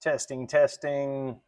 Testing, testing.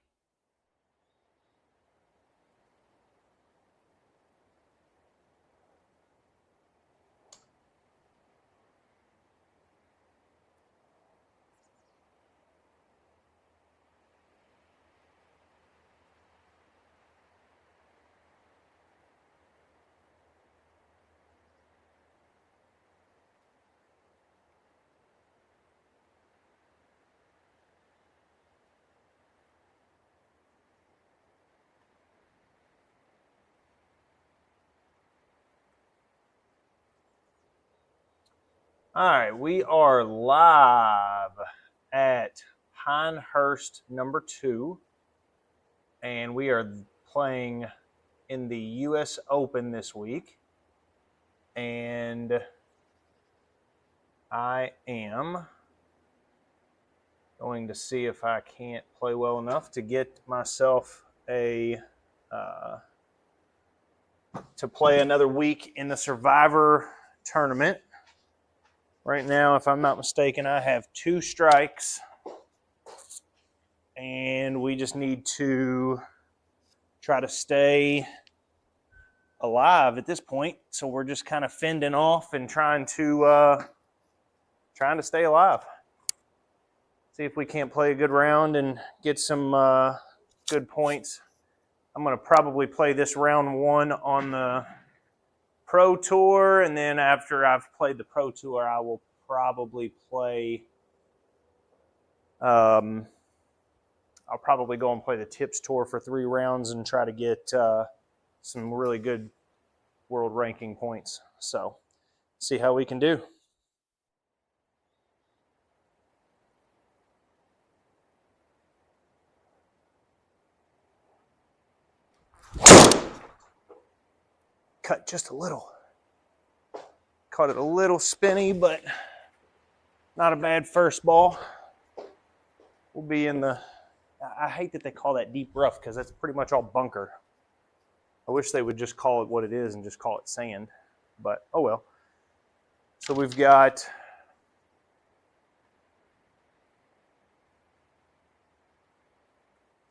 All right, we are live at Pinehurst number 2, and we are playing in the U.S. Open this week, and I am going to see if I can't play well enough to get myself to play another week in the Survivor tournament. Right now, if I'm not mistaken, I have 2 strikes, and we just need to try to stay alive at this point. So we're just kind of fending off and trying to stay alive. See if we can't play a good round and get some good points. I'm going to probably play this round 1 on the Pro Tour, and then after I've played the Pro Tour, I will probably play. I'll probably go and play the Tips Tour for 3 rounds and try to get some really good world ranking points. So, see how we can do. Cut just a little. Caught it a little spinny, but not a bad first ball. We'll be in the, I hate that they call that deep rough because that's pretty much all bunker. I wish they would just call it what it is and just call it sand, but oh well. So we've got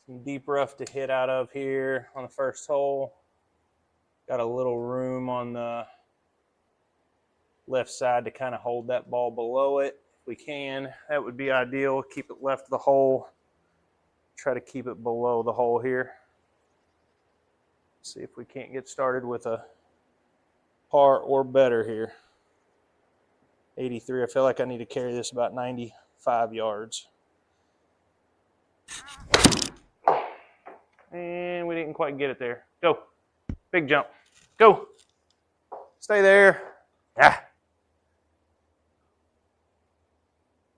some deep rough to hit out of here on the first hole. Got a little room on the left side to kind of hold that ball below it if we can. That would be ideal. Keep it left of the hole. Try to keep it below the hole here. See if we can't get started with a par or better here. 83. I feel like I need to carry this about 95 yards. And we didn't quite get it there. Go. Big jump. Go. Stay there. Ah.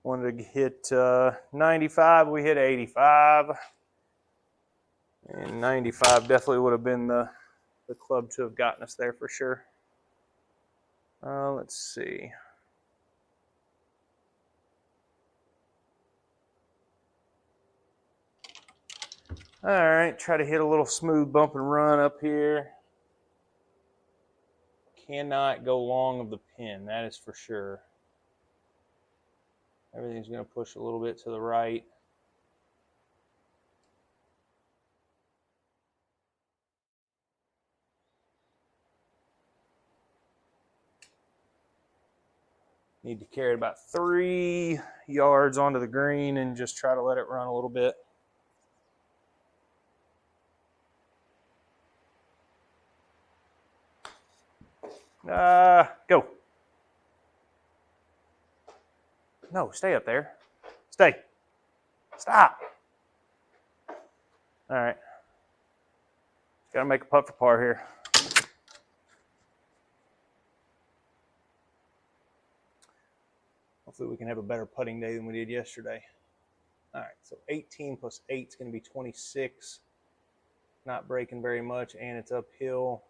Wanted to hit 95. We hit 85. And 95 definitely would have been the club to have gotten us there for sure. Let's see. All right, try to hit a little smooth bump and run up here. Cannot go long of the pin, that is for sure. Everything's going to push a little bit to the right. Need to carry it about 3 yards onto the green and just try to let it run a little bit. Go. No, stay up there. Stay. Stop. All right. Got to make a putt for par here. Hopefully we can have a better putting day than we did yesterday. All right, so 18 plus 8 is going to be 26. Not breaking very much, and it's uphill.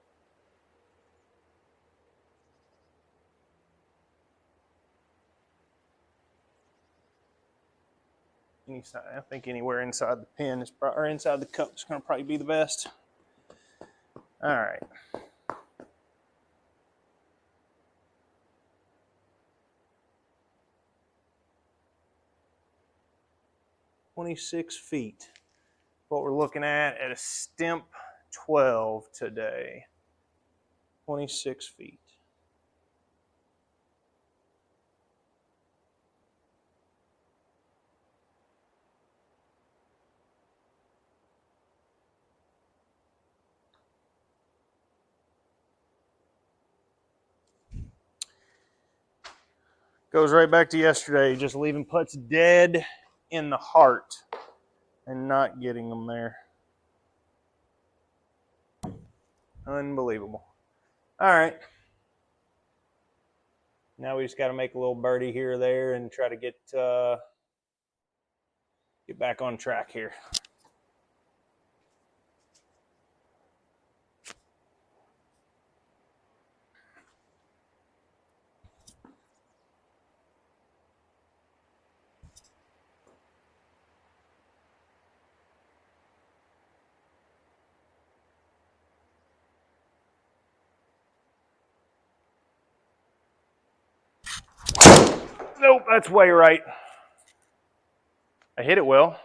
I think anywhere inside the pin is or inside the cup is going to probably be the best. All right. 26 feet. What we're looking at a Stimp 12 today. 26 feet. Goes right back to yesterday, just leaving putts dead in the heart and not getting them there. Unbelievable. All right. Now we just got to make a little birdie here or there and try to get back on track here. Nope, that's way right. I hit it well.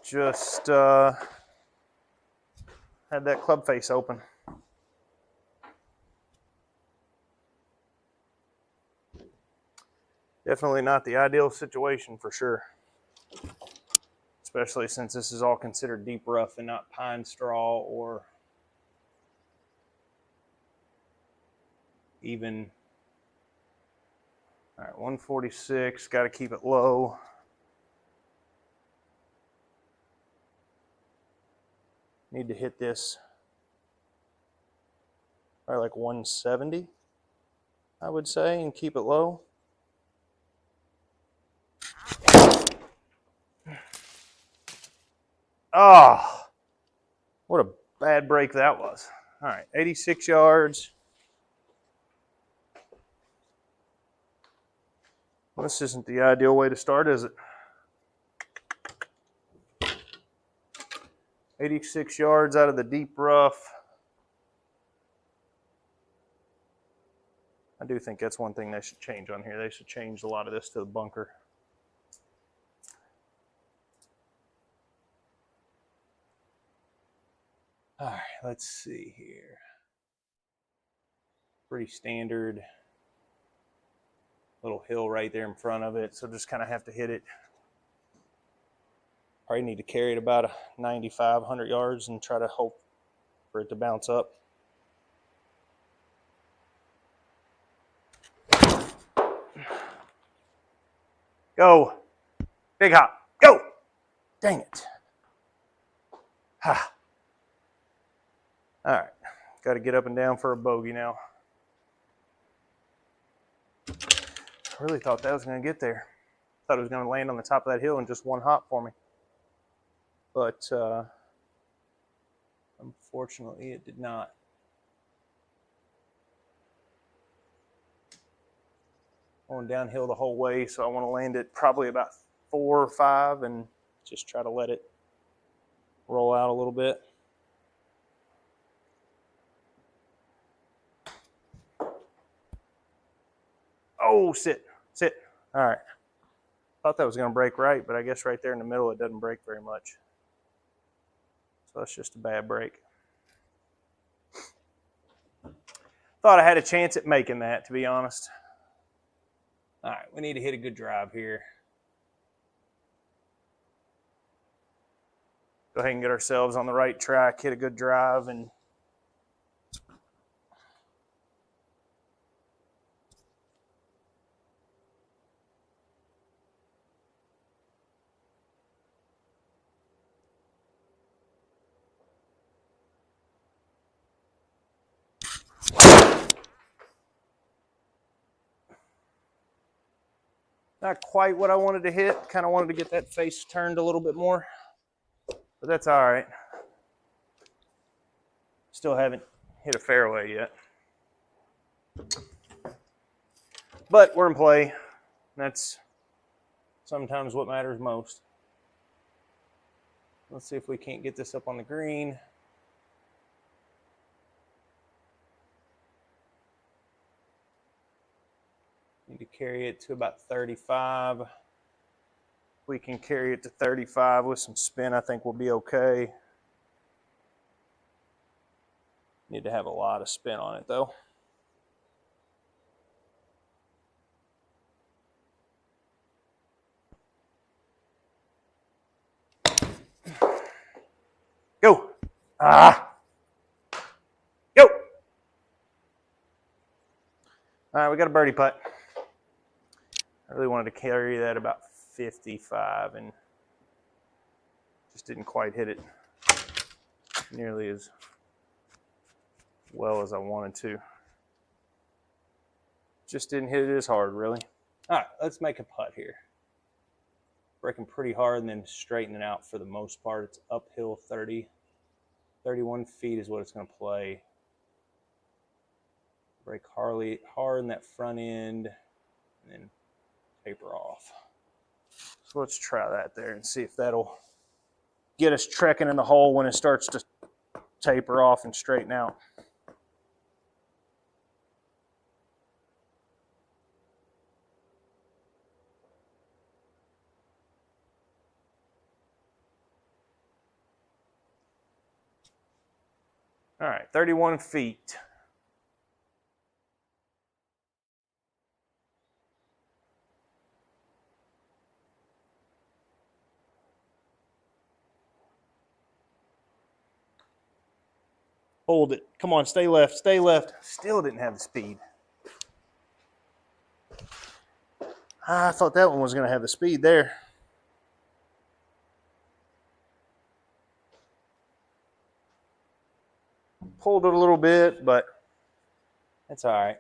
Just had that club face open. Definitely not the ideal situation for sure. Especially since this is all considered deep rough and not pine straw or even. All right, 146, got to keep it low. Need to hit this probably like 170, I would say, and keep it low. Oh, what a bad break that was. All right, 86 yards. Well, this isn't the ideal way to start, is it? 86 yards out of the deep rough. I do think that's one thing they should change on here. They should change a lot of this to the bunker. All right, let's see here. Pretty standard little hill right there in front of it, so just kind of have to hit it. Probably need to carry it about 95, 100 yards and try to hope for it to bounce up. Go. Big hop. Go. Dang it. Ha. All right. Got to get up and down for a bogey now. I really thought that was going to get there. Thought it was going to land on the top of that hill in just one hop for me. But unfortunately, it did not. Going downhill the whole way, so I want to land it probably about 4 or 5 and just try to let it roll out a little bit. Oh, sit. All right. Thought that was going to break right, but I guess right there in the middle it doesn't break very much. So that's just a bad break. Thought I had a chance at making that, to be honest. All right, we need to hit a good drive here. Go ahead and get ourselves on the right track, hit a good drive, and not quite what I wanted to hit. Kind of wanted to get that face turned a little bit more, but that's all right. Still haven't hit a fairway yet. But we're in play. That's sometimes what matters most. Let's see if we can't get this up on the green. Need to carry it to about 35. We can carry it to 35 with some spin. I think we'll be okay. Need to have a lot of spin on it though. Go. Ah. Go. All right, we got a birdie putt. I really wanted to carry that about 55 and just didn't quite hit it nearly as well as I wanted to. Just didn't hit it as hard, really. All right, let's make a putt here. Breaking pretty hard and then straightening out for the most part. It's uphill 30. 31 feet is what it's going to play. Break hard in that front end and then taper off. So let's try that there and see if that'll get us trekking in the hole when it starts to taper off and straighten out. All right, 31 feet. Hold it. Come on, stay left, stay left. Still didn't have the speed. I thought that one was going to have the speed there. Pulled it a little bit, but that's all right.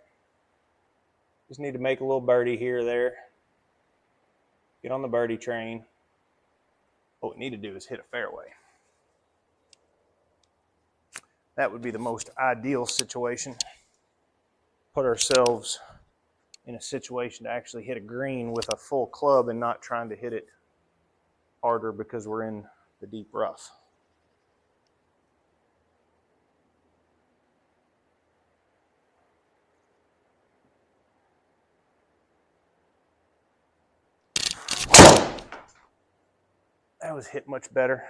Just need to make a little birdie here or there. Get on the birdie train. What we need to do is hit a fairway. That would be the most ideal situation. Put ourselves in a situation to actually hit a green with a full club and not trying to hit it harder because we're in the deep rough. That was hit much better.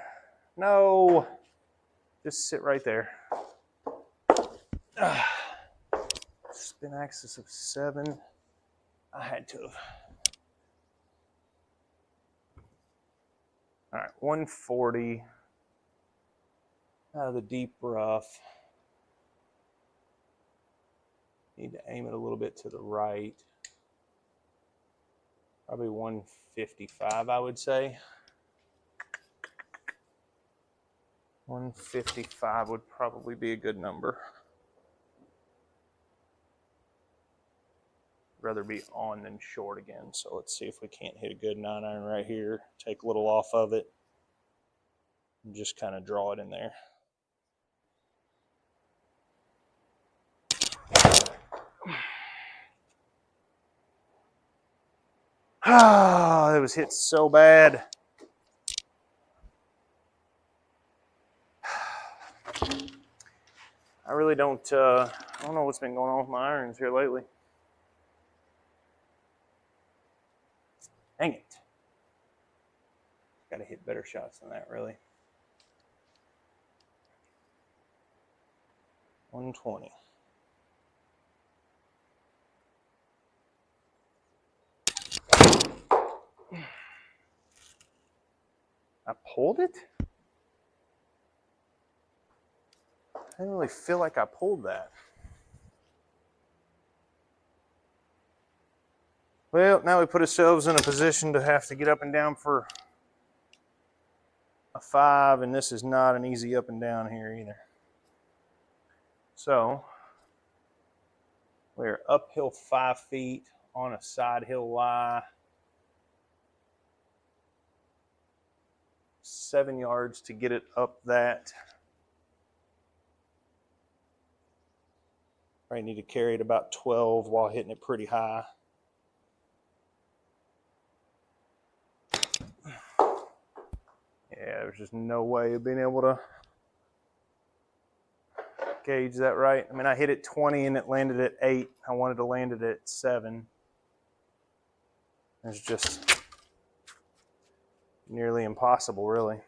No, just sit right there. Spin axis of 7. I had to have. All right, 140 out of the deep rough. Need to aim it a little bit to the right. Probably 155, I would say. 155 would probably be a good number. Rather be on than short again. So let's see if we can't hit a good 9-iron right here. Take a little off of it and just kind of draw it in there. Ah, that was hit so bad. I really don't know what's been going on with my irons here lately. Dang it. Got to hit better shots than that, really. 120. I pulled it? I didn't really feel like I pulled that. Well, now we put ourselves in a position to have to get up and down for a 5, and this is not an easy up and down here either. So, we're uphill 5 feet on a side hill lie. 7 yards to get it up that. Probably need to carry it about 12 while hitting it pretty high. Yeah, there's just no way of being able to gauge that right. I mean, I hit it 20 and it landed at 8. I wanted to land it at 7. There's just nearly impossible, really.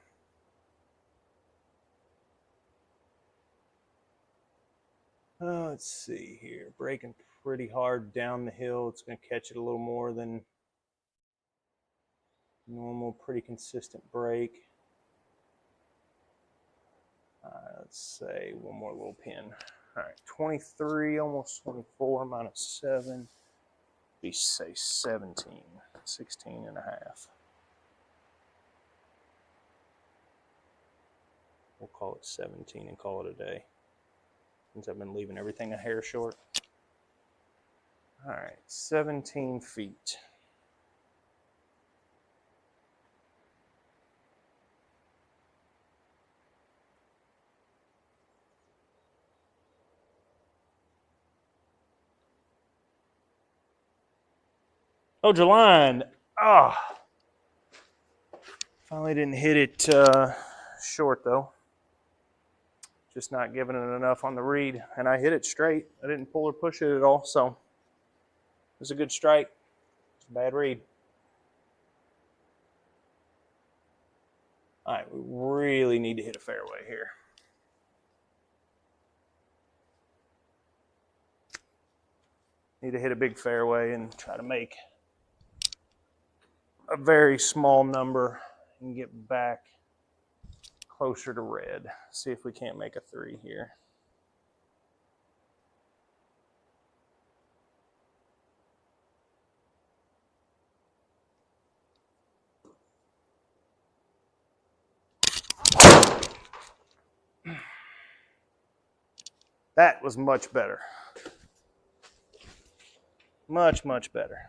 Let's see here. Braking pretty hard down the hill. It's going to catch it a little more than normal. Pretty consistent brake. Let's say one more little pin. All right, 23, almost 24, minus 7. Be say 17, 16 and a half. We'll call it 17 and call it a day, since I've been leaving everything a hair short. All right, 17 feet. Hold your line. Ah. Finally didn't hit it short though. Just not giving it enough on the read. And I hit it straight. I didn't pull or push it at all. So it was a good strike. It's a bad read. All right, we really need to hit a fairway here. Need to hit a big fairway and try to make a very small number and get back closer to red. See if we can't make a 3 here. That was much better. Much, much better.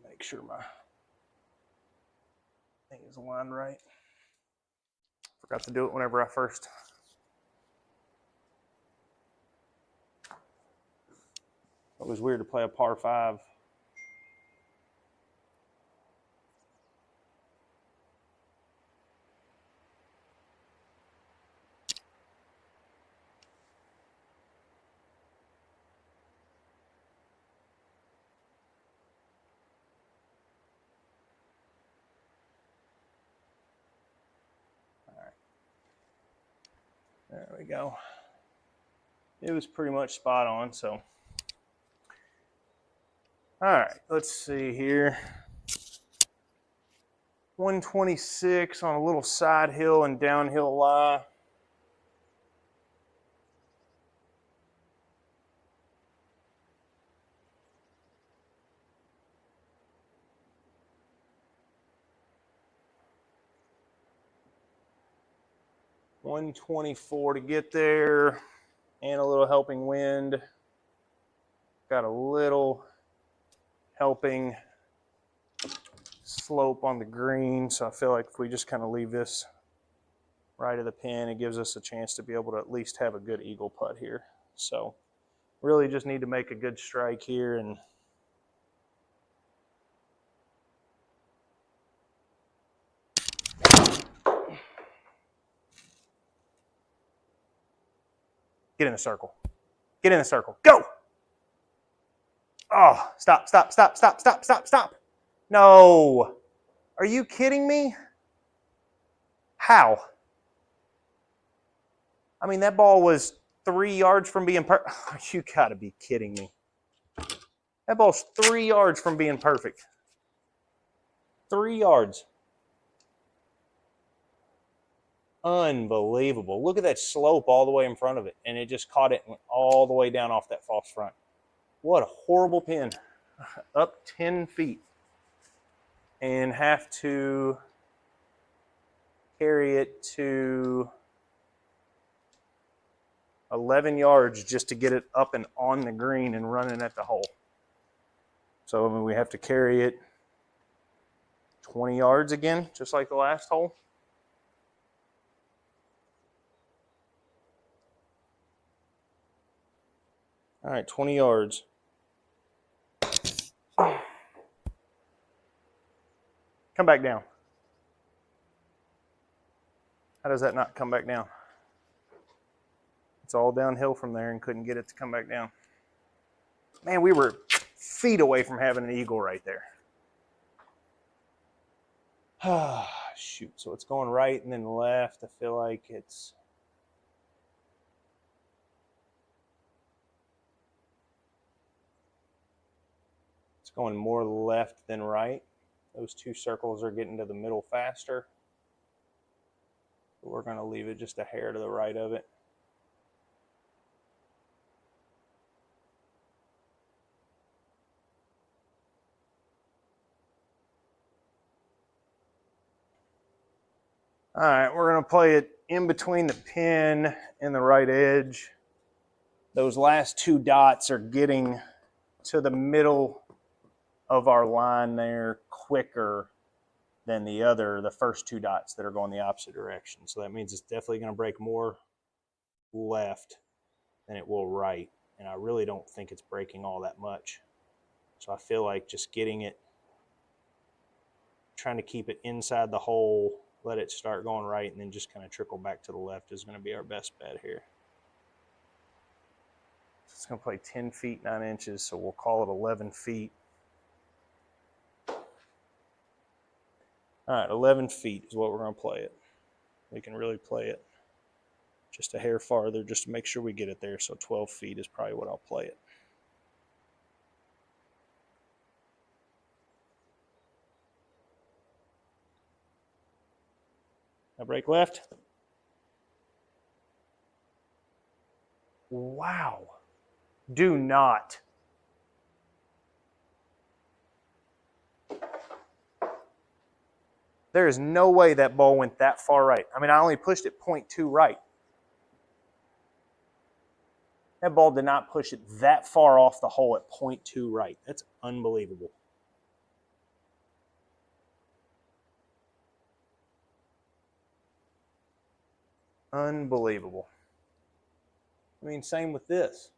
Make sure my thing is aligned right. Forgot to do it whenever I first. It was weird to play a par 5. There we go. It was pretty much spot on, so. All right, let's see here. 126 on a little side hill and downhill lie. $124 to get there, and a little helping wind. Got a little helping slope on the green, so I feel like if we just kind of leave this right of the pin, it gives us a chance to be able to at least have a good eagle putt here. So really just need to make a good strike here and get in the circle. Get in the circle. Go! Oh, stop, stop, stop, stop, stop, stop, stop. No. Are you kidding me? How? I mean, that ball was 3 yards from being perfect. You gotta be kidding me. That ball's 3 yards from being perfect. 3 yards. Unbelievable. Look at that slope all the way in front of it. And it just caught it and went all the way down off that false front. What a horrible pin. Up 10 feet. And have to carry it to 11 yards just to get it up and on the green and running at the hole. So I mean, we have to carry it 20 yards again, just like the last hole. All right, 20 yards. Come back down. How does that not come back down? It's all downhill from there and couldn't get it to come back down. Man, we were feet away from having an eagle right there. Shoot, so it's going right and then left. I feel like it's going more left than right. Those two circles are getting to the middle faster. But we're going to leave it just a hair to the right of it. All right, we're going to play it in between the pin and the right edge. Those last two dots are getting to the middle of our line there quicker than the first two dots that are going the opposite direction. So that means it's definitely going to break more left than it will right. And I really don't think it's breaking all that much. So I feel like just getting it, trying to keep it inside the hole, let it start going right, and then just kind of trickle back to the left is going to be our best bet here. So it's going to play 10 feet, 9 inches, so we'll call it 11 feet. All right, 11 feet is what we're going to play it. We can really play it just a hair farther just to make sure we get it there. So 12 feet is probably what I'll play it. Now break left. Wow. Do not. There is no way that ball went that far right. I mean, I only pushed it 0.2 right. That ball did not push it that far off the hole at 0.2 right. That's unbelievable. Unbelievable. I mean, same with this.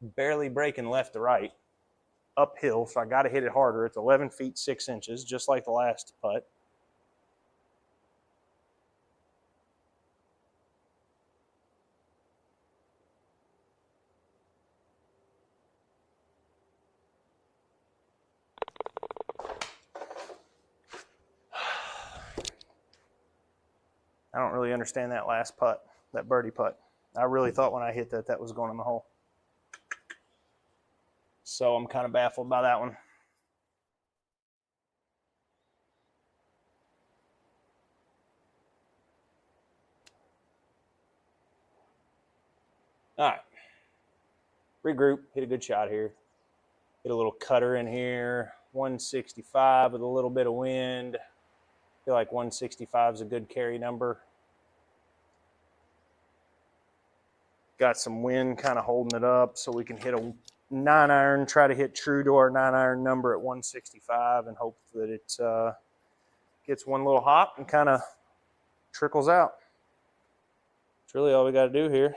Barely breaking left to right. Uphill, so I got to hit it harder. It's 11 feet 6 inches, just like the last putt. I don't really understand that last putt, that birdie putt. I really thought when I hit that, that was going in the hole. So I'm kind of baffled by that one. All right. Regroup, hit a good shot here. Hit a little cutter in here. 165 with a little bit of wind. I feel like 165 is a good carry number. Got some wind kind of holding it up so we can hit a 9-iron, try to hit true to our 9-iron number at 165 and hope that it gets one little hop and kind of trickles out. That's really all we got to do here.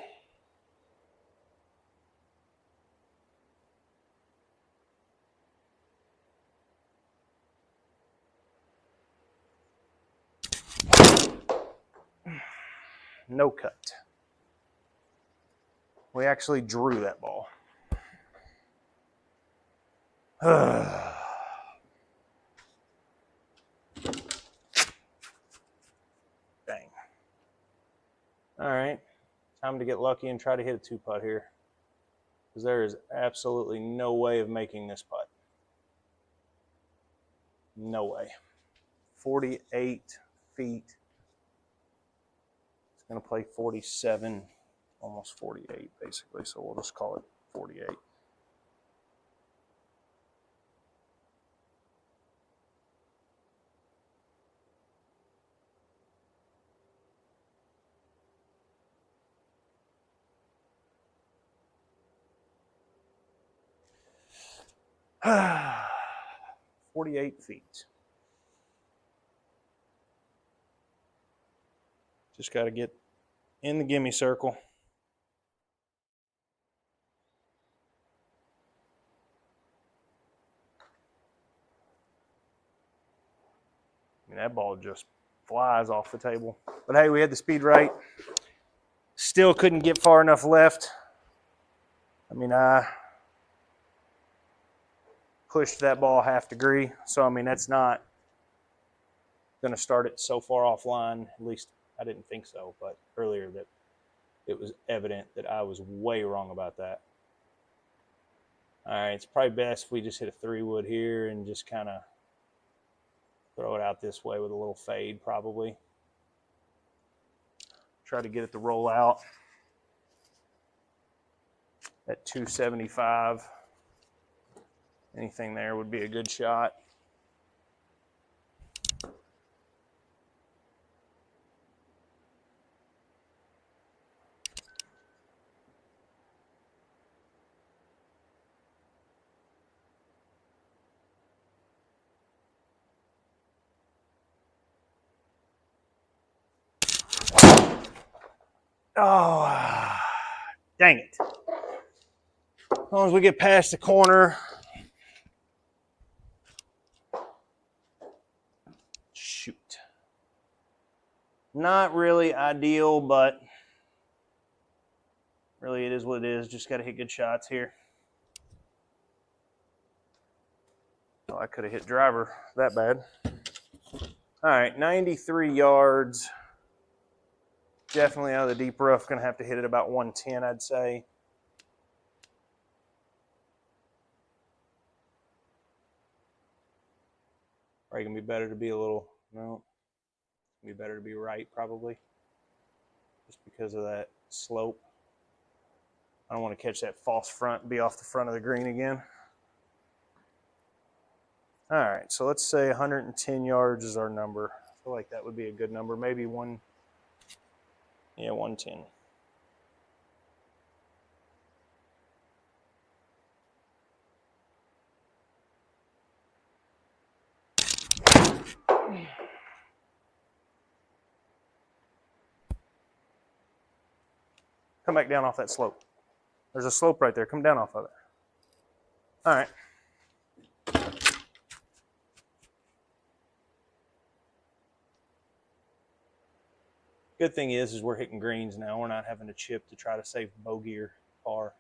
No cut. We actually drew that ball. Dang. All right, time to get lucky and try to hit a 2-putt here, because there is absolutely no way of making this putt. No way. 48 feet. It's going to play 47, almost 48 basically, so we'll just call it 48. Ah, 48 feet. Just got to get in the gimme circle. I mean, that ball just flies off the table. But hey, we had the speed right. Still couldn't get far enough left. I mean, pushed that ball 1/2 degree. So, I mean, that's not going to start it so far offline. At least I didn't think so, but earlier that it was evident that I was way wrong about that. All right, it's probably best if we just hit a 3-wood here and just kind of throw it out this way with a little fade probably. Try to get it to roll out at 275. Anything there would be a good shot. Oh, dang it. As long as we get past the corner. Shoot. Not really ideal, but really it is what it is. Just got to hit good shots here. Oh, I could have hit driver that bad. All right, 93 yards. Definitely out of the deep rough. Going to have to hit it about 110, I'd say. Probably going to be better to be a little, no. It's going to be better to be right, probably. Just because of that slope. I don't want to catch that false front and be off the front of the green again. All right, so let's say 110 yards is our number. I feel like that would be a good number. Maybe 110. Come back down off that slope. There's a slope right there. Come down off of it. All right. Good thing is we're hitting greens now. We're not having to chip to try to save bogey or par.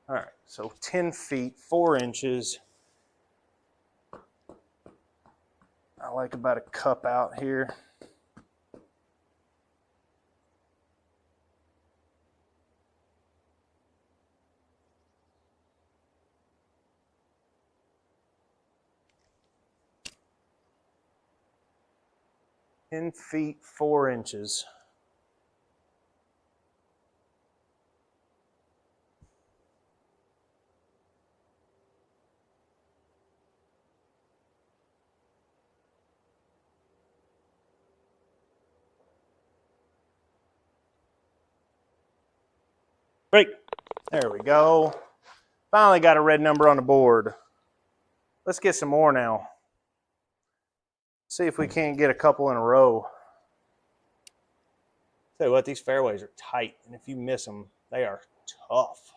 All right, so 10 feet, 4 inches. I like about a cup out here. Ten feet, 4 inches. Great. There we go. Finally got a red number on the board. Let's get some more now. See if we can't get a couple in a row. Tell you what, these fairways are tight, and if you miss them, they are tough.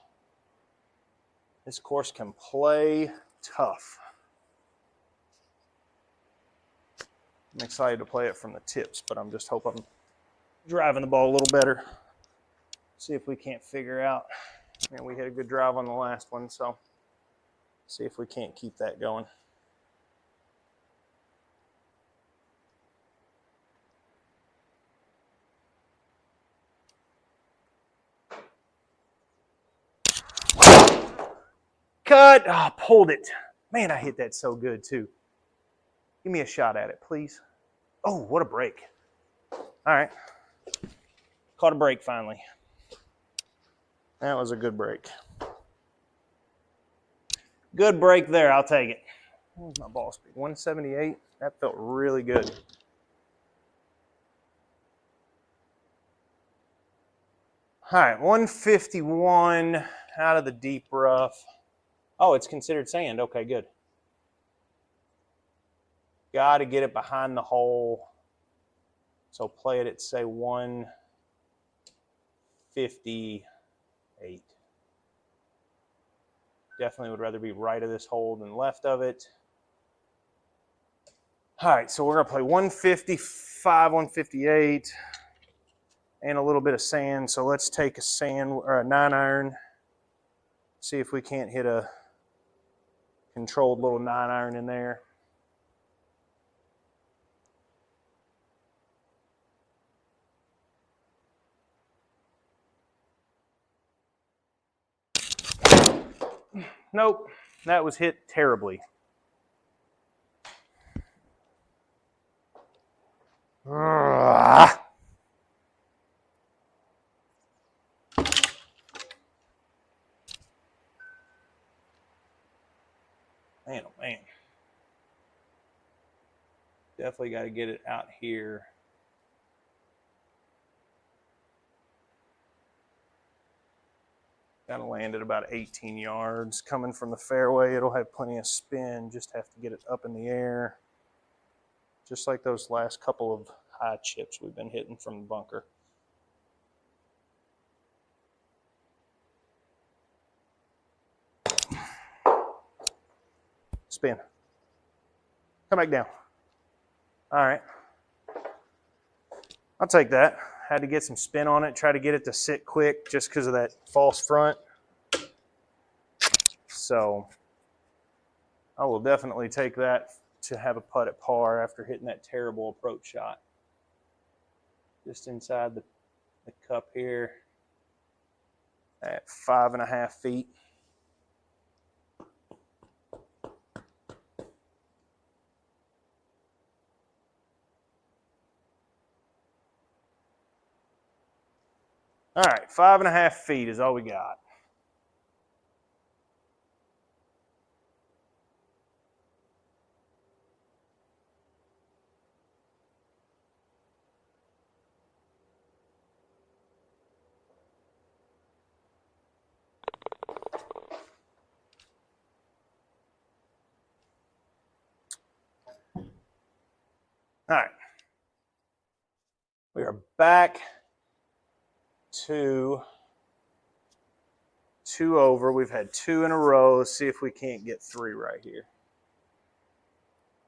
This course can play tough. I'm excited to play it from the tips, but I'm just hoping I'm driving the ball a little better. See if we can't figure out. Man, we had a good drive on the last one, so see if we can't keep that going. Cut. Oh, pulled it. Man, I hit that so good too. Give me a shot at it, please. Oh, what a break. All right. Caught a break finally. That was a good break. Good break there. I'll take it. What was my ball speed? 178. That felt really good. All right, 151 out of the deep rough. Oh, it's considered sand. Okay, good. Got to get it behind the hole. So play it at, say, 158. Definitely would rather be right of this hole than left of it. All right, so we're going to play 150 5 158 and a little bit of sand. So let's take a sand or a 9-iron. See if we can't hit a controlled little 9-iron in there. Nope, that was hit terribly. Man, oh man. Definitely got to get it out here. Got to land at about 18 yards. Coming from the fairway, it'll have plenty of spin. Just have to get it up in the air. Just like those last couple of high chips we've been hitting from the bunker. Spin. Come back down. All right. I'll take that. Had to get some spin on it, try to get it to sit quick just because of that false front. So I will definitely take that to have a putt at par after hitting that terrible approach shot. Just inside the cup here at 5.5 feet. All right, 5.5 feet is all we got. All right, we are back to 2 over. We've had 2 in a row. Let's see if we can't get 3 right here.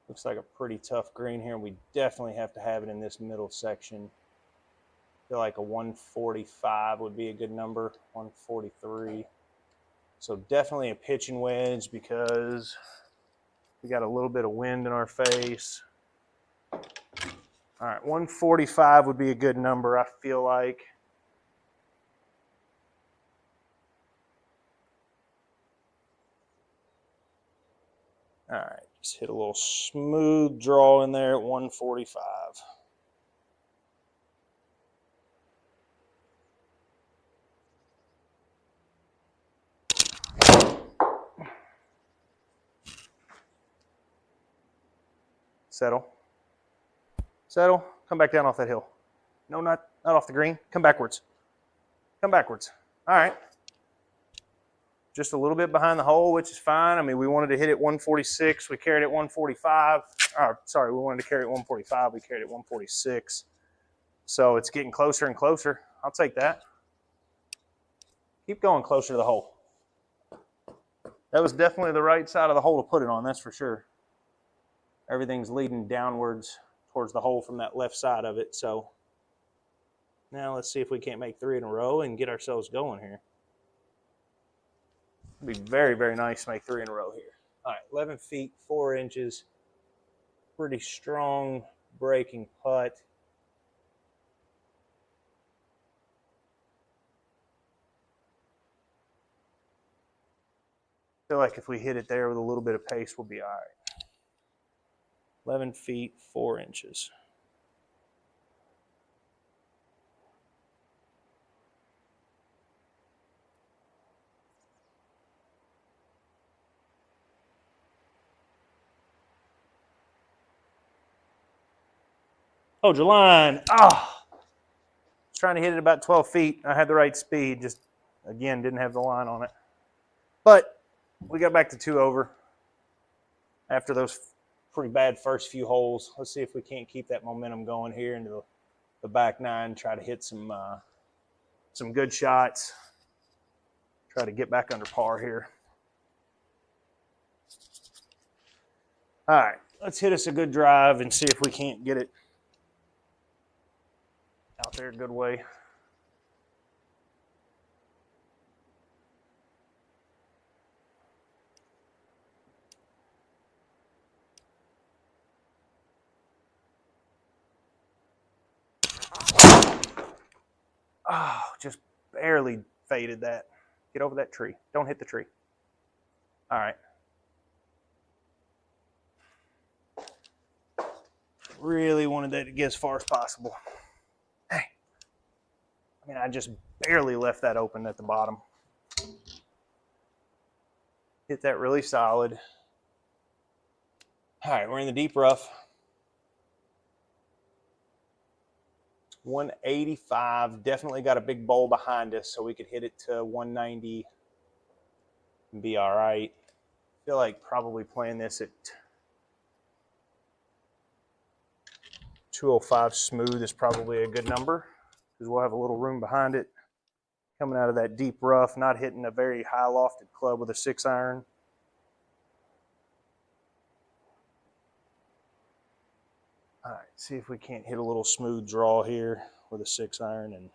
Looks like a pretty tough green here. We definitely have to have it in this middle section. I feel like a 145 would be a good number, 143. So definitely a pitching wedge because we got a little bit of wind in our face. All right, 145 would be a good number, I feel like. All right, just hit a little smooth draw in there at 145. Settle. Settle. Come back down off that hill. No, not off the green. Come backwards. Come backwards. All right. Just a little bit behind the hole, which is fine. I mean, we wanted to hit it 146. We carried it 145. Sorry, we wanted to carry it 145. We carried it 146. So it's getting closer and closer. I'll take that. Keep going closer to the hole. That was definitely the right side of the hole to put it on, that's for sure. Everything's leading downwards towards the hole from that left side of it. So now let's see if we can't make 3 in a row and get ourselves going here. It'd be very, very nice to make 3 in a row here. All right, 11 feet, 4 inches. Pretty strong breaking putt. I feel like if we hit it there with a little bit of pace, we'll be all right. 11 feet, 4 inches. Hold your line. Ah! I was trying to hit it about 12 feet. I had the right speed, just, again, didn't have the line on it. But we got back to 2 over after those pretty bad first few holes. Let's see if we can't keep that momentum going here into the back 9, try to hit some good shots, try to get back under par here. All right, let's hit us a good drive and see if we can't get it out there a good way. Oh, just barely faded that. Get over that tree. Don't hit the tree. All right. Really wanted that to get as far as possible. Hey. I mean, I just barely left that open at the bottom. Hit that really solid. All right, we're in the deep rough. 185, definitely got a big bowl behind us, so we could hit it to 190 and be all right. I feel like probably playing this at 205 smooth is probably a good number because we'll have a little room behind it. Coming out of that deep rough, not hitting a very high lofted club with a 6-iron. All right, see if we can't hit a little smooth draw here with a 6-iron and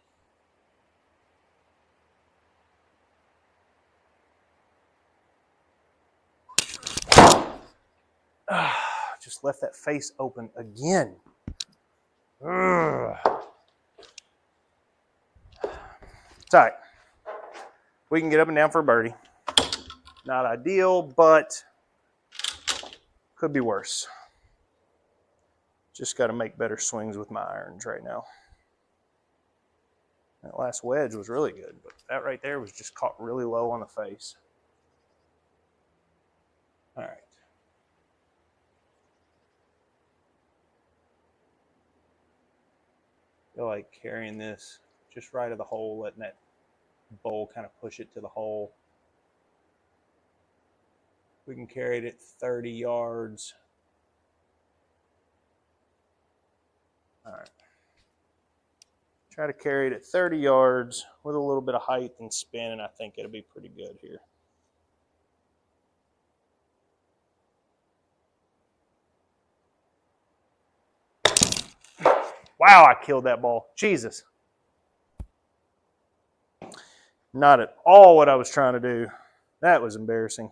just left that face open again. Ugh. It's all right. We can get up and down for a birdie. Not ideal, but could be worse. Just got to make better swings with my irons right now. That last wedge was really good, but that right there was just caught really low on the face. All right. Feel like carrying this just right of the hole, letting that bowl kind of push it to the hole. We can carry it at 30 yards. All right. Try to carry it at 30 yards with a little bit of height and spin, and I think it'll be pretty good here. Wow, I killed that ball. Jesus. Not at all what I was trying to do. That was embarrassing.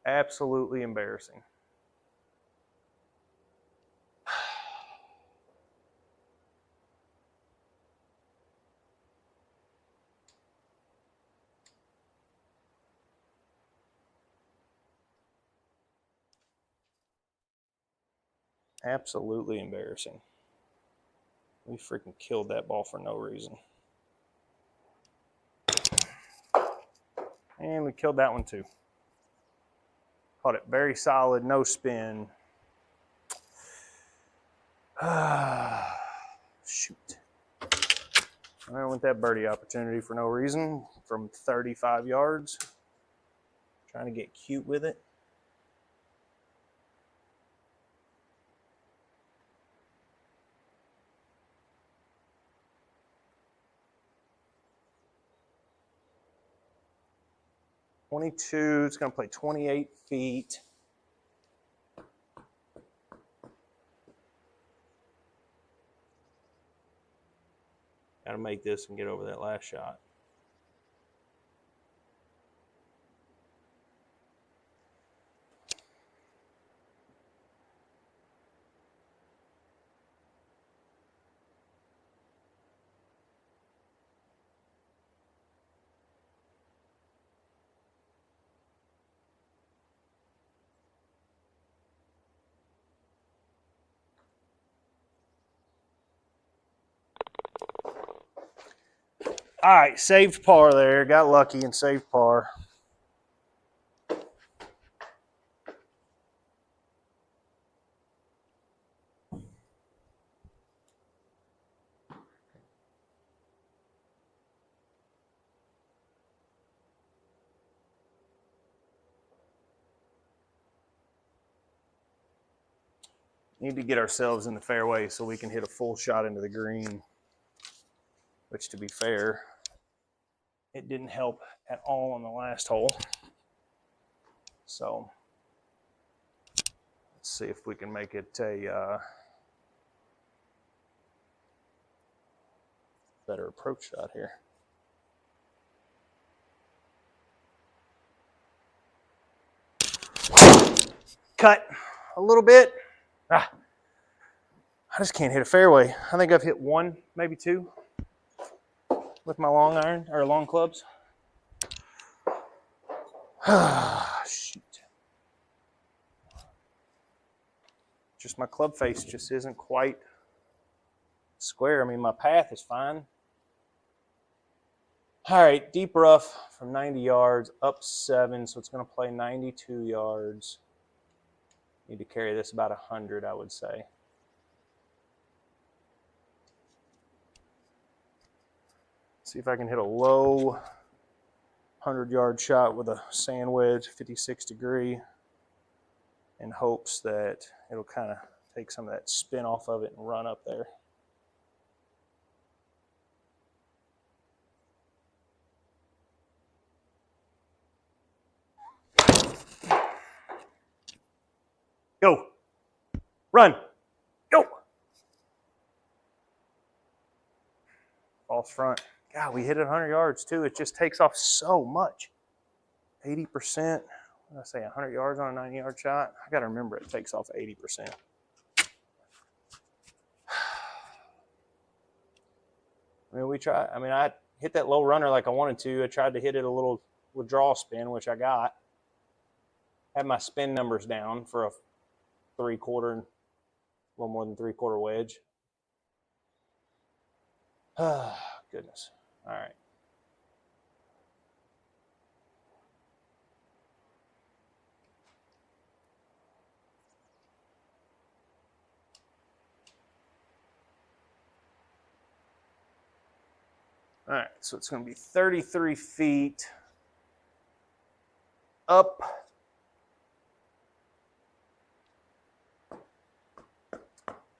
Absolutely embarrassing. Absolutely embarrassing. We freaking killed that ball for no reason. And we killed that one too. Caught it very solid, no spin. Shoot. I went that birdie opportunity for no reason from 35 yards. Trying to get cute with it. It's going to play 28 feet. Got to make this and get over that last shot. All right, saved par there. Got lucky and saved par. Need to get ourselves in the fairway so we can hit a full shot into the green, which, to be fair, it didn't help at all on the last hole. So let's see if we can make it a better approach shot here. Cut a little bit. I just can't hit a fairway. I think I've hit one, maybe two with my long iron or long clubs. Shoot. Just my club face just isn't quite square. I mean, my path is fine. All right, deep rough from 90 yards, up 7, so it's going to play 92 yards. Need to carry this about 100, I would say. See if I can hit a low 100-yard shot with a sand wedge, 56 degree, in hopes that it'll kind of take some of that spin off of it and run up there. Go. Run. Go. False front. God, we hit it 100 yards too. It just takes off so much. 80%. What did I say? 100 yards on a 90-yard shot? I got to remember it takes off 80%. I mean, I hit that low runner like I wanted to. I tried to hit it a little withdrawal spin, which I got. Had my spin numbers down for a 3/4, a little more than 3/4 wedge. Goodness. All right. All right, so it's going to be 33 feet up.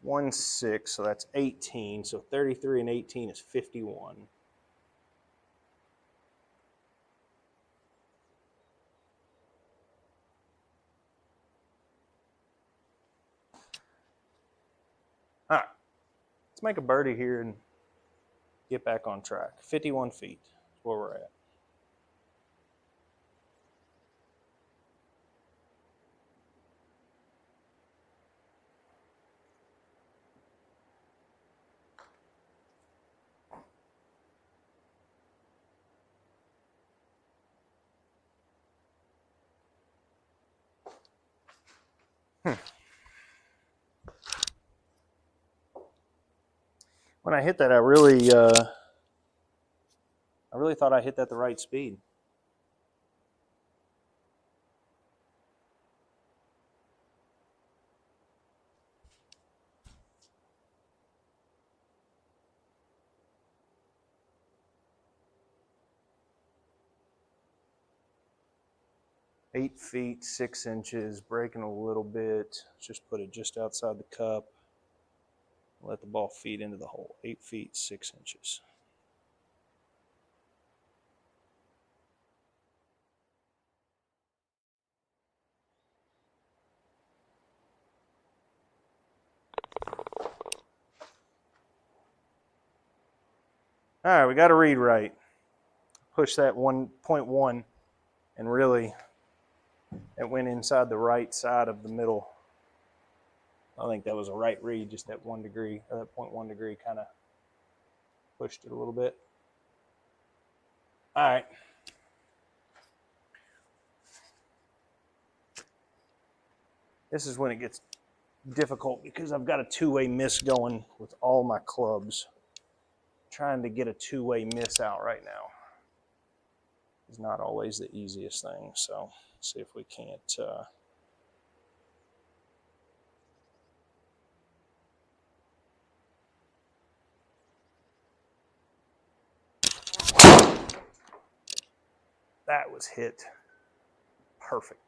One 6, so that's 18. So 33 and 18 is 51. All right, let's make a birdie here and get back on track. 51 feet is where we're at. When I hit that, I really thought I hit that the right speed. Eight feet 6 inches, breaking a little bit. Just put it just outside the cup. Let the ball feed into the hole. 8 feet 6 inches. All right, we got to read right. Push that 1.1, and really, it went inside the right side of the middle. I think that was a right read, just that 1 degree, or that 0.1 degree kind of pushed it a little bit. All right. This is when it gets difficult because I've got a two-way miss going with all my clubs. Trying to get a two-way miss out right now is not always the easiest thing. So see if we can't that was hit perfect.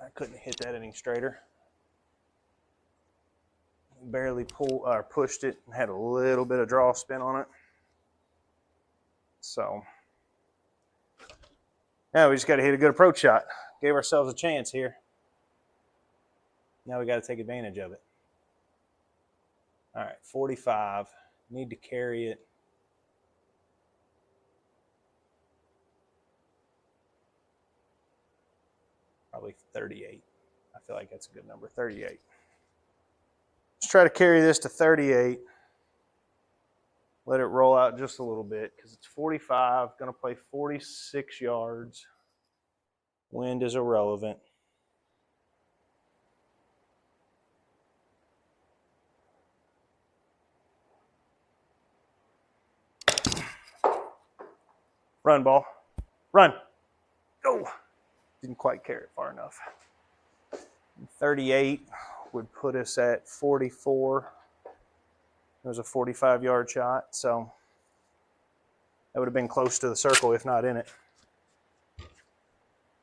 I couldn't hit that any straighter. Barely pushed it and had a little bit of draw spin on it. So now we just got to hit a good approach shot. Gave ourselves a chance here. Now we got to take advantage of it. All right, 45. Need to carry it. Probably 38. I feel like that's a good number, 38. Let's try to carry this to 38. Let it roll out just a little bit because it's 45. Going to play 46 yards. Wind is irrelevant. Run, ball. Run. Oh, didn't quite carry it far enough. 38 would put us at 44. It was a 45-yard shot, so that would have been close to the circle, if not in it.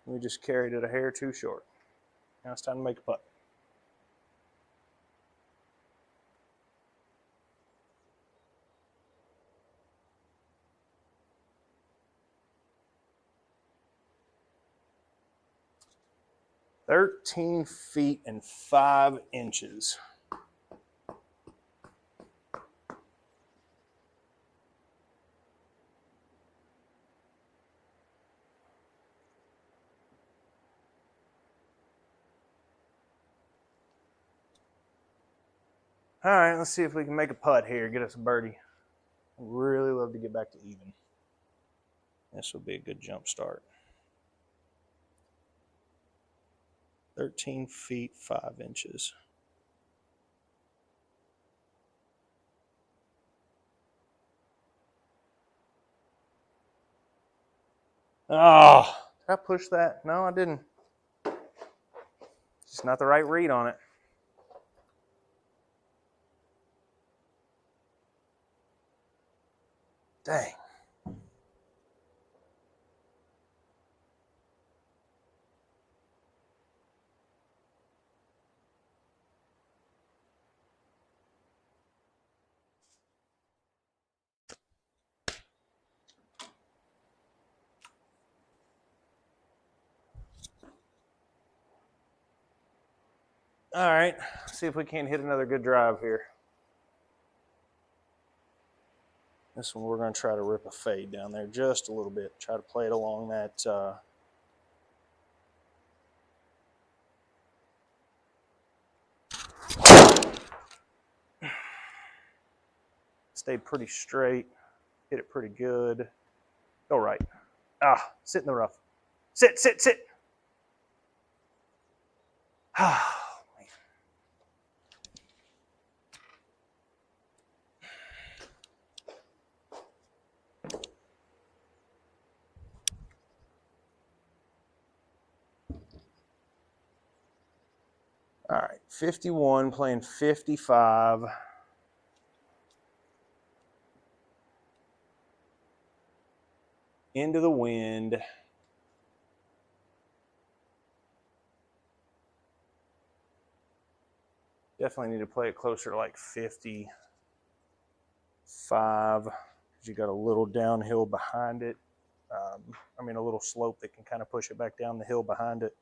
We just carried it a hair too short. Now it's time to make a putt. "13 feet and 5 inches. All right, let's see if we can make a putt here, get us a birdie. I'd really love to get back to even. This will be a good jump start. 13 feet, 5 inches. Oh, did I push that? No, I didn't. Just not the right read on it. Dang. All right, see if we can't hit another good drive here. This one we're going to try to rip a fade down there just a little bit. Try to play it along that stayed pretty straight. Hit it pretty good. Go right. Ah, sit in the rough. Sit, sit, sit. Ah. All right, 51 playing 55. Into the wind. Definitely need to play it closer to like 55 because you got a little downhill behind it. I mean, a little slope that can kind of push it back down the hill behind it.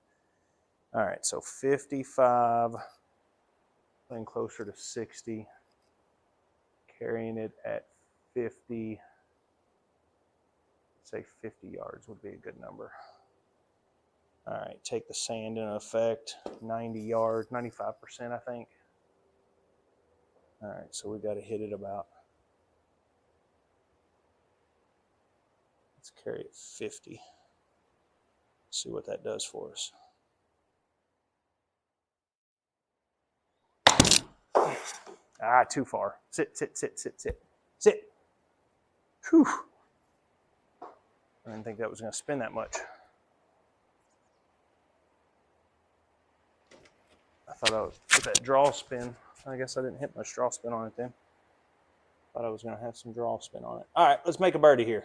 All right, so 55, playing closer to 60, carrying it at 50, say 50 yards would be a good number. All right, take the sand into effect, 90 yards, 95%, I think. All right, so we got to hit it about, let's carry it 50. See what that does for us. Ah, too far. Sit, sit, sit, sit, sit, sit. Whew. I didn't think that was going to spin that much. I thought I would put that draw spin. I guess I didn't hit much draw spin on it then. Thought I was going to have some draw spin on it. All right, let's make a birdie here.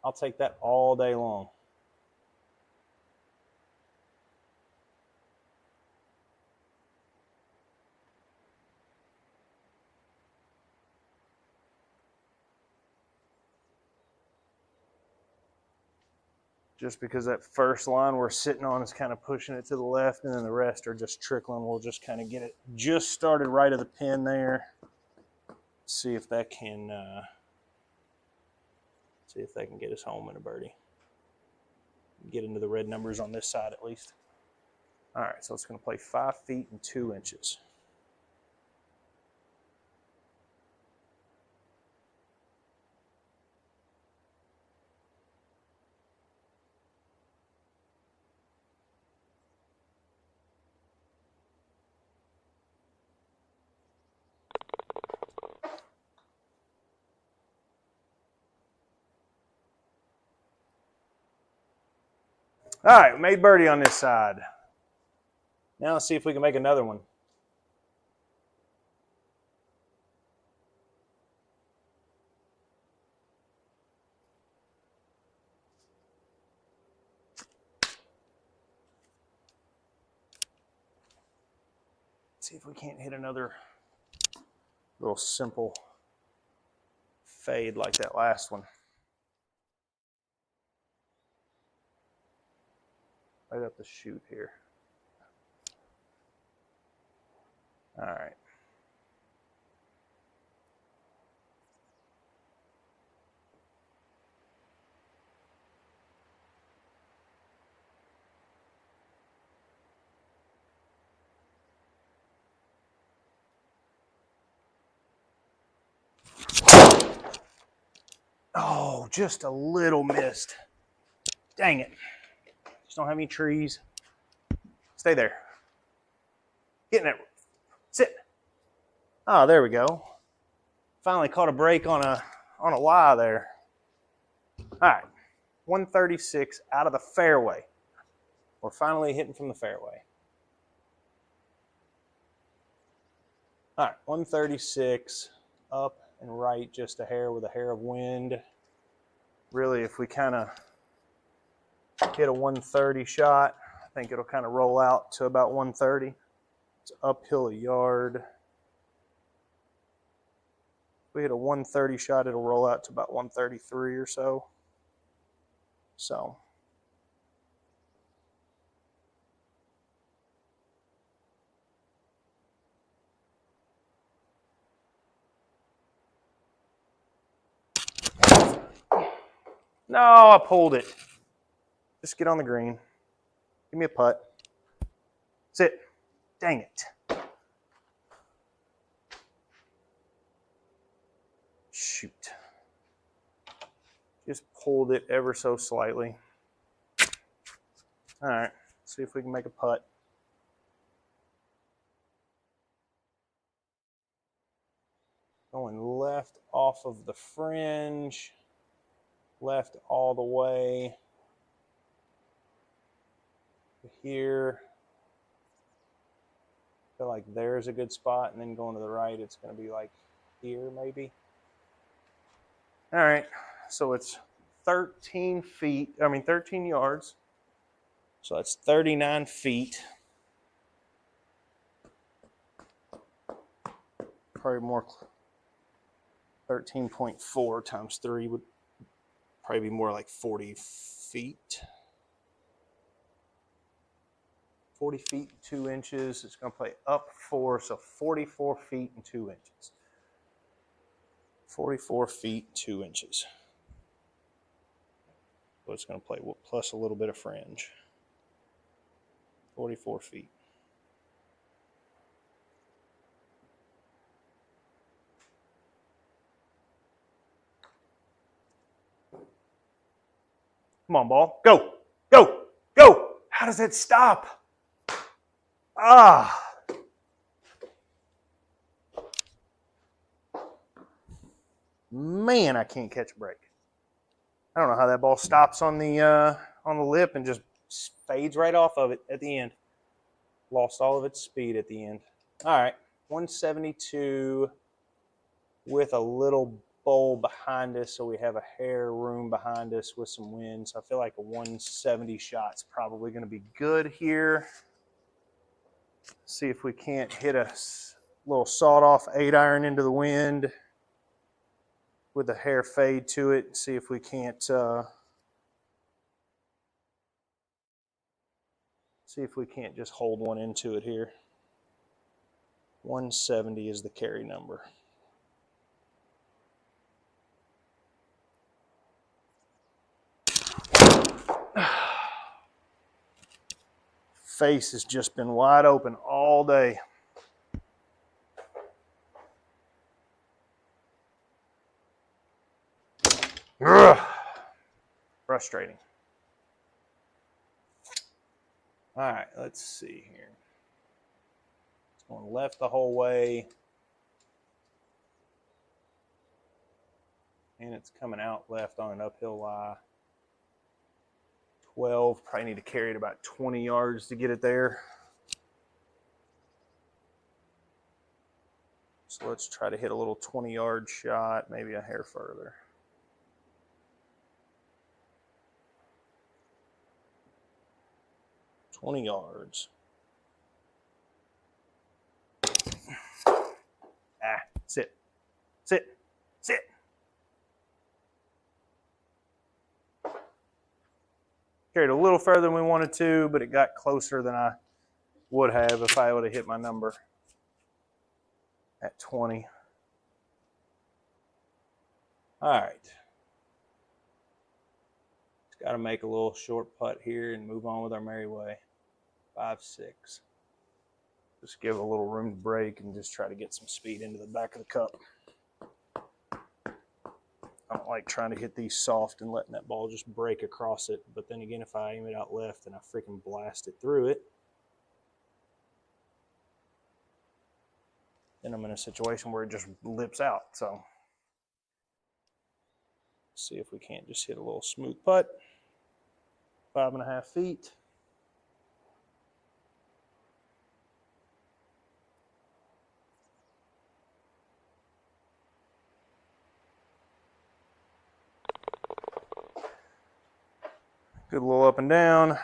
I'll take that all day long. just because that first line we're sitting on is kind of pushing it to the left, and then the rest are just trickling. We'll just kind of get it just started right of the pin there. See if that can get us home in a birdie. Get into the red numbers on this side at least. All right, so it's going to play 5 feet and 2 inches. All right, we made birdie on this side. Now let's see if we can make another one. See if we can't hit another little simple fade like that last one. Right up the chute here. All right. Oh, just a little missed. Dang it. Just don't have any trees. Stay there. Get in there. Sit. Oh, there we go. Finally caught a break on a lie there. All right. 136 out of the fairway. We're finally hitting from the fairway. All right, 136 up and right, just a hair with a hair of wind. Really, if we kind of hit a 130 shot, I think it'll kind of roll out to about 130. It's uphill a yard. If we hit a 130 shot, it'll roll out to about 133 or so. So. No, I pulled it. Just get on the green. Give me a putt. Sit. Dang it. Shoot. Just pulled it ever so slightly. All right, see if we can make a putt. Going left off of the fringe. Left all the way to here. I feel like there's a good spot, and then going to the right, it's going to be like here maybe. All right, so it's 13 yards. So that's 39 feet. Probably more, 13.4 times 3 would probably be more like 40 feet. 40 feet, 2 inches. It's going to play up 4, so 44 feet and 2 inches. 44 feet, 2 inches. So it's going to play plus a little bit of fringe. 44 feet. Come on, ball. Go, go, go. How does that stop? Ah. Man, I can't catch a break. I don't know how that ball stops on the lip and just fades right off of it at the end. Lost all of its speed at the end. All right, 172 with a little bowl behind us, so we have a hair room behind us with some wind. So I feel like a 170 shot's probably going to be good here. See if we can't hit a little sawed-off 8-iron into the wind with a hair fade to it. See if we can't See if we can't just hold one into it here. 170 is the carry number. Face has just been wide open all day. Ugh. Frustrating. All right, let's see here. It's going left the whole way. And it's coming out left on an uphill lie. 12, probably need to carry it about 20 yards to get it there. So let's try to hit a little 20-yard shot, maybe a hair further. $20 yards. Ah, sit, sit, sit. Carried a little further than we wanted to, but it got closer than I would have if I would have hit my number at 20. All right. Just got to make a little short putt here and move on with our merry way. 5-6. Just give it a little room to break and just try to get some speed into the back of the cup. I don't like trying to hit these soft and letting that ball just break across it. But then again, if I aim it out left and I freaking blast it through it, then I'm in a situation where it just lips out. So see if we can't just hit a little smooth putt. 5.5 feet. Good little up and down.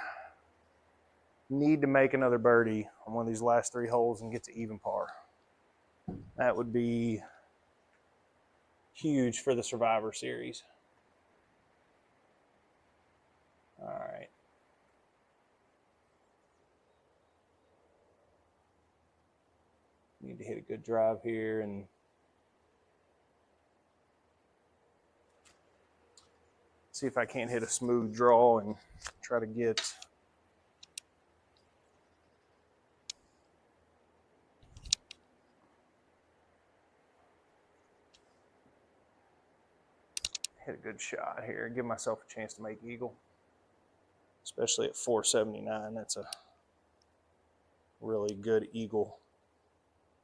Need to make another birdie on one of these last 3 holes and get to even par. That would be huge for the Survivor Series. All right. Need to hit a good drive here and see if I can't hit a smooth draw and try to get hit a good shot here. Give myself a chance to make eagle, especially at 479. That's a really good eagle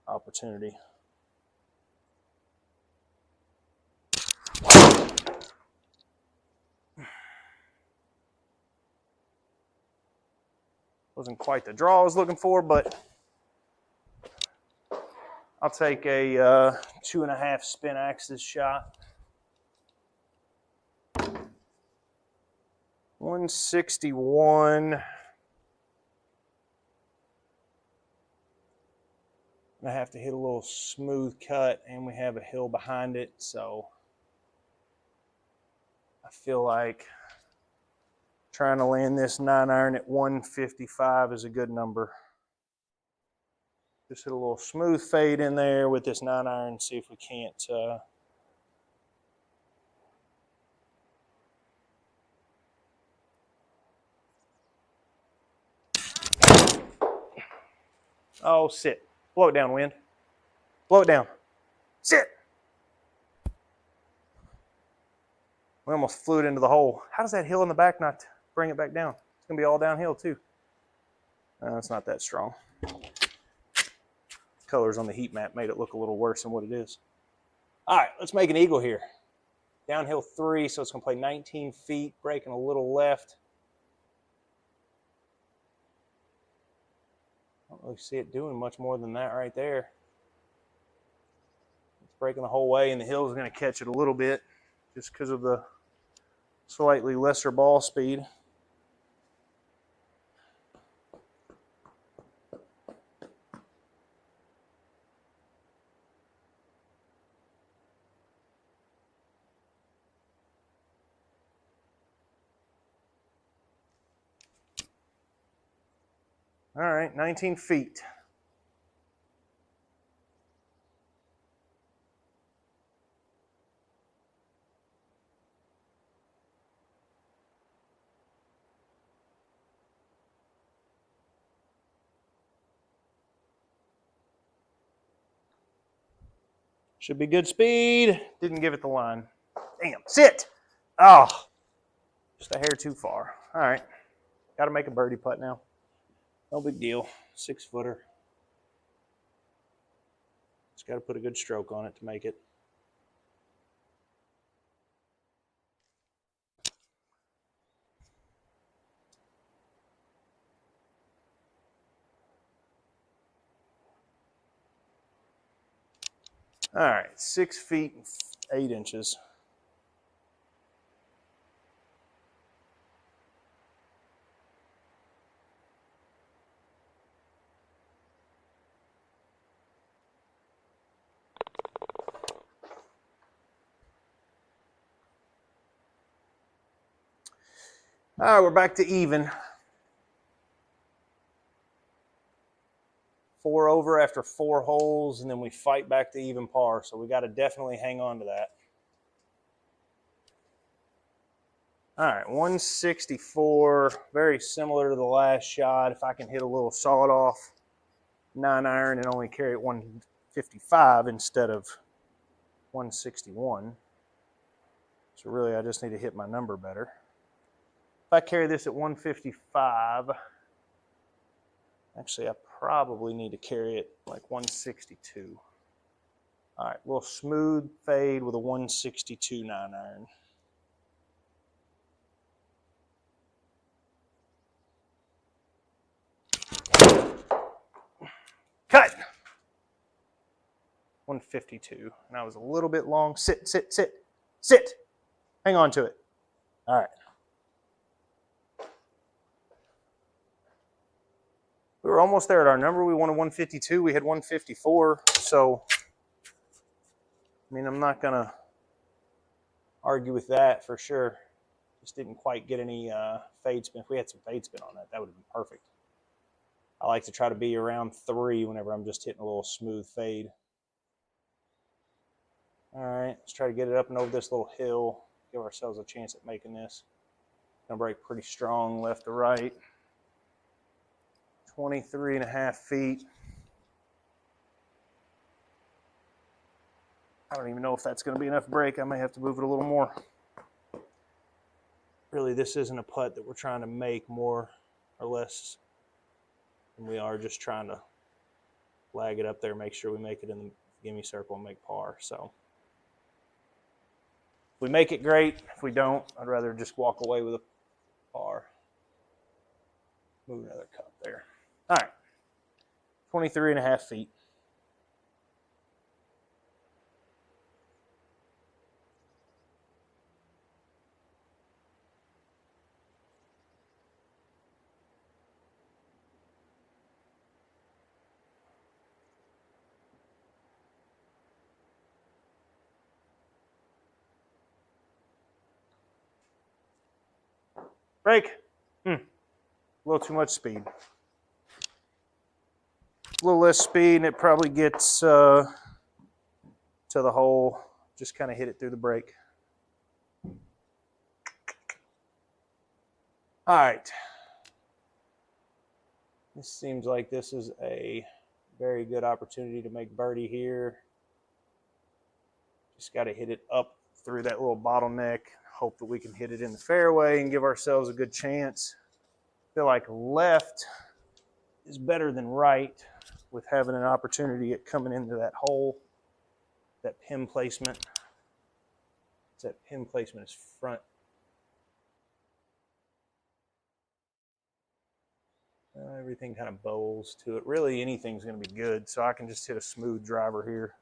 opportunity. Wasn't quite the draw I was looking for, but I'll take a 2.5 spin axis shot. 161. I have to hit a little smooth cut, and we have a hill behind it, so I feel like trying to land this 9-iron at 155 is a good number. Just hit a little smooth fade in there with this 9-iron, see if we can't oh, sit. Blow it down, wind. Blow it down. Sit. We almost flew it into the hole. How does that hill in the back not bring it back down? It's going to be all downhill, too. It's not that strong. Colors on the heat map made it look a little worse than what it is. All right, let's make an eagle here. Downhill 3, so it's going to play 19 feet, breaking a little left. I don't really see it doing much more than that right there. It's breaking the whole way, and the hill is going to catch it a little bit just because of the slightly lesser ball speed. All right, 19 feet. Should be good speed. Didn't give it the line. Damn, sit. Oh, just a hair too far. All right, got to make a birdie putt now. No big deal, 6-footer. Just got to put a good stroke on it to make it. All right, 6 feet, 8 inches. All right, we're back to even. 4 over after 4 holes, and then we fight back to even par. So we got to definitely hang on to that. All right, 164, very similar to the last shot. If I can hit a little solid off 9-iron and only carry it 155 instead of 161. So really, I just need to hit my number better. If I carry this at 155, actually, I probably need to carry it like 162. All right, little smooth fade with a 162 9-iron. Cut! 152. And I was a little bit long. Sit, sit, sit, sit. Hang on to it. All right. We were almost there at our number. We wanted 152. We had 154. So, I mean, I'm not going to argue with that for sure. Just didn't quite get any fade spin. If we had some fade spin on that, that would have been perfect. I like to try to be around 3 whenever I'm just hitting a little smooth fade. All right, let's try to get it up and over this little hill. Give ourselves a chance at making this. Gonna break pretty strong left to right. 23.5 feet. I don't even know if that's gonna be enough break. I may have to move it a little more. Really, this isn't a putt that we're trying to make more or less than we are just trying to lag it up there, make sure we make it in the gimme circle and make par. So if we make it, great. If we don't, I'd rather just walk away with a par. Move another cup there. All right, 23.5 feet. Break. A little too much speed. A little less speed, and it probably gets to the hole. Just kind of hit it through the break. All right. This seems like this is a very good opportunity to make birdie here. Just got to hit it up through that little bottleneck. Hope that we can hit it in the fairway and give ourselves a good chance. I feel like left is better than right with having an opportunity at coming into that hole. That pin placement. That pin placement is front. Everything kind of bowls to it. Really, anything's going to be good. So I can just hit a smooth driver here.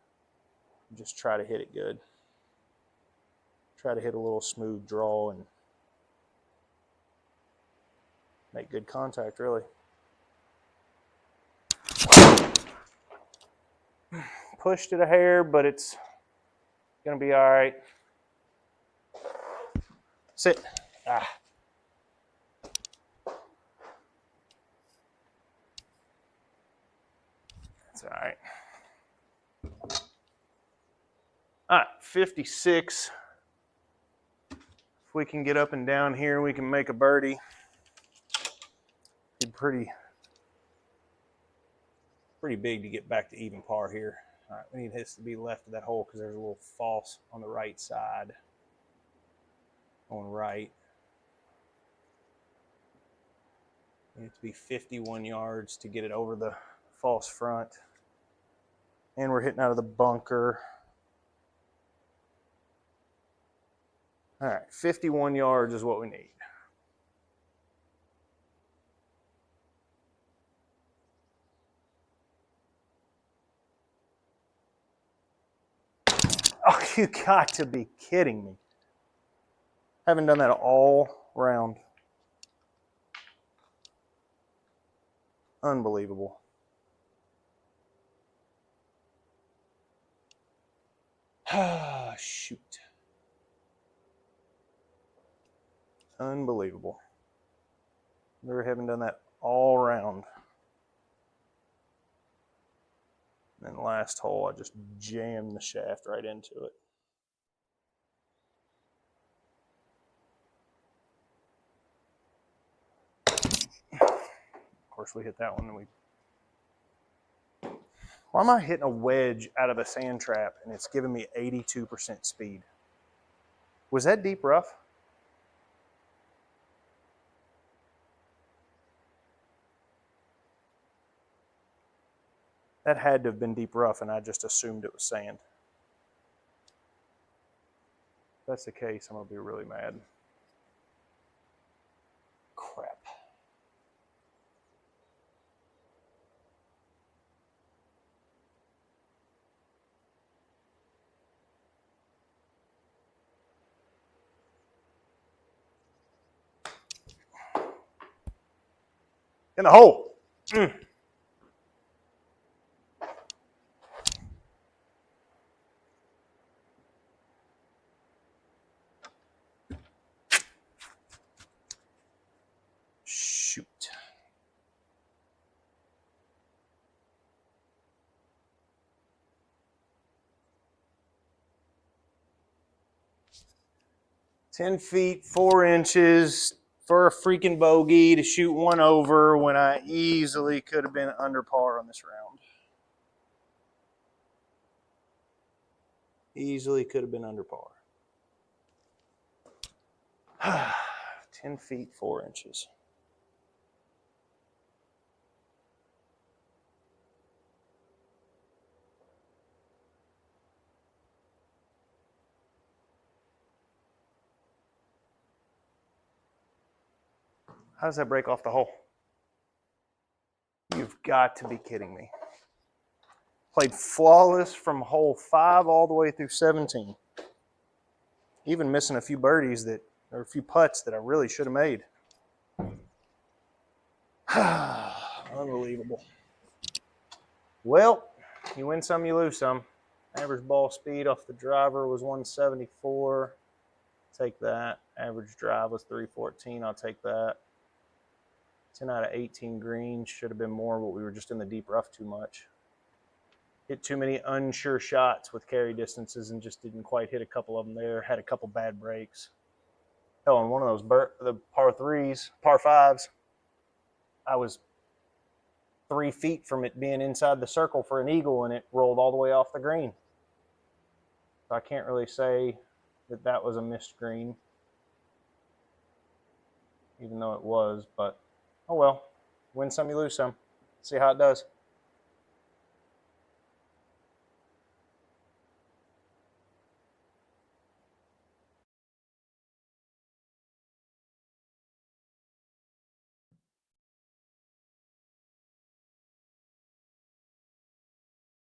And just try to hit it good. Try to hit a little smooth draw and make good contact, really. Pushed it a hair, but it's going to be all right. Sit. Ah. 56. If we can get up and down here, we can make a birdie. Be pretty big to get back to even par here. All right, we need this to be left of that hole because there's a little false on the right side. On right. We need it to be 51 yards to get it over the false front. And we're hitting out of the bunker. All right, 51 yards is what we need. Oh, you got to be kidding me. Haven't done that all round. Unbelievable. Ah, shoot. Unbelievable. Never haven't done that all round. And then last hole, I just jammed the shaft right into it. Of course, we hit that one. And why am I hitting a wedge out of a sand trap and it's giving me 82% speed? Was that deep rough? That had to have been deep rough, and I just assumed it was sand. If that's the case, I'm going to be really mad. Crap. In the hole. Shoot. "10 feet, 4 inches for a freaking bogey to shoot one over when I easily could have been under par on this round. Easily could have been under par. 10 feet, 4 inches. How does that break off the hole? You've got to be kidding me. Played flawless from hole 5 all the way through 17. Even missing a few birdies that, or a few putts that I really should have made. Unbelievable. Well, you win some, you lose some. Average ball speed off the driver was 174. Take that. Average drive was 314. I'll take that. 10 out of 18 greens. Should have been more, but we were just in the deep rough too much. Hit too many unsure shots with carry distances and just didn't quite hit a couple of them there. Had a couple bad breaks. Hell, on one of those the par 3s, par 5s, I was 3 feet from it being inside the circle for an eagle, and it rolled all the way off the green. So I can't really say that that was a missed green, even though it was, but oh well. Win some, you lose some. See how it does.